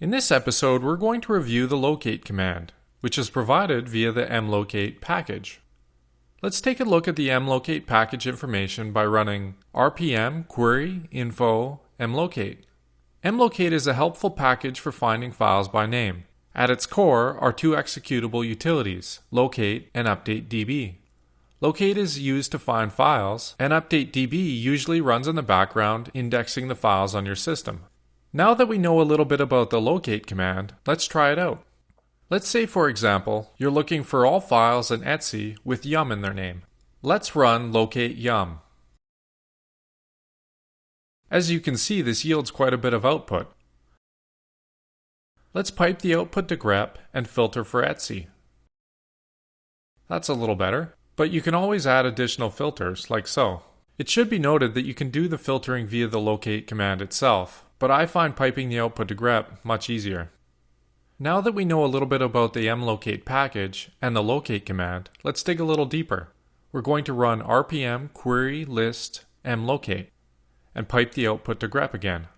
In this episode, we're going to review the locate command, which is provided via the mlocate package. Let's take a look at the mlocate package information by running rpm query info mlocate. Mlocate is a helpful package for finding files by name. At its core are two executable utilities, locate and updatedb. Locate is used to find files, and updatedb usually runs in the background indexing the files on your system. Now that we know a little bit about the locate command, let's try it out. Let's say, for example, you're looking for all files in Etsy with yum in their name. Let's run locate yum. As you can see, this yields quite a bit of output. Let's pipe the output to grep and filter for Etsy. That's a little better, but you can always add additional filters, like so. It should be noted that you can do the filtering via the locate command itself, but I find piping the output to grep much easier. Now that we know a little bit about the mlocate package and the locate command, let's dig a little deeper. We're going to run rpm query list mlocate and pipe the output to grep again.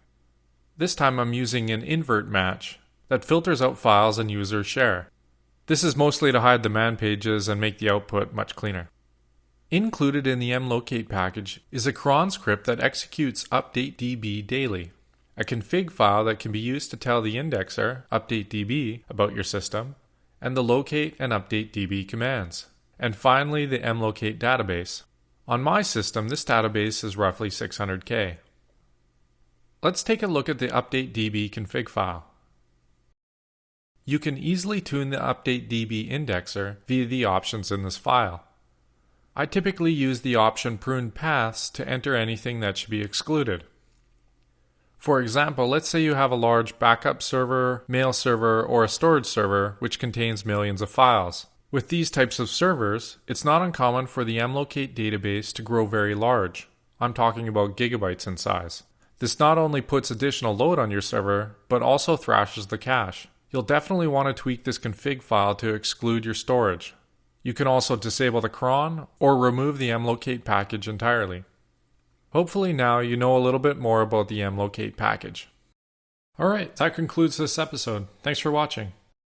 This time I'm using an invert match that filters out files and users share. This is mostly to hide the man pages and make the output much cleaner. Included in the mlocate package is a cron script that executes updatedb daily, a config file that can be used to tell the indexer, updatedb, about your system, and the locate and updatedb commands. And finally, the mlocate database. On my system, this database is roughly 600K. Let's take a look at the updatedb config file. You can easily tune the updatedb indexer via the options in this file. I typically use the option PRUNEPATHS to enter anything that should be excluded. For example, let's say you have a large backup server, mail server, or a storage server which contains millions of files. With these types of servers, it's not uncommon for the mlocate database to grow very large. I'm talking about gigabytes in size. This not only puts additional load on your server, but also thrashes the cache. You'll definitely want to tweak this config file to exclude your storage. You can also disable the cron or remove the mlocate package entirely. Hopefully now you know a little bit more about the mlocate package. Alright, that concludes this episode. Thanks for watching.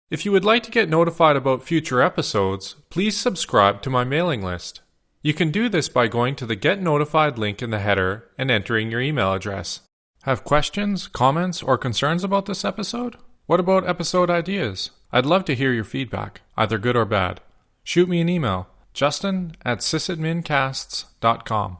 If you would like to get notified about future episodes, please subscribe to my mailing list. You can do this by going to the Get Notified link in the header and entering your email address. Have questions, comments, or concerns about this episode? What about episode ideas? I'd love to hear your feedback, either good or bad. Shoot me an email, justin@sysadmincasts.com.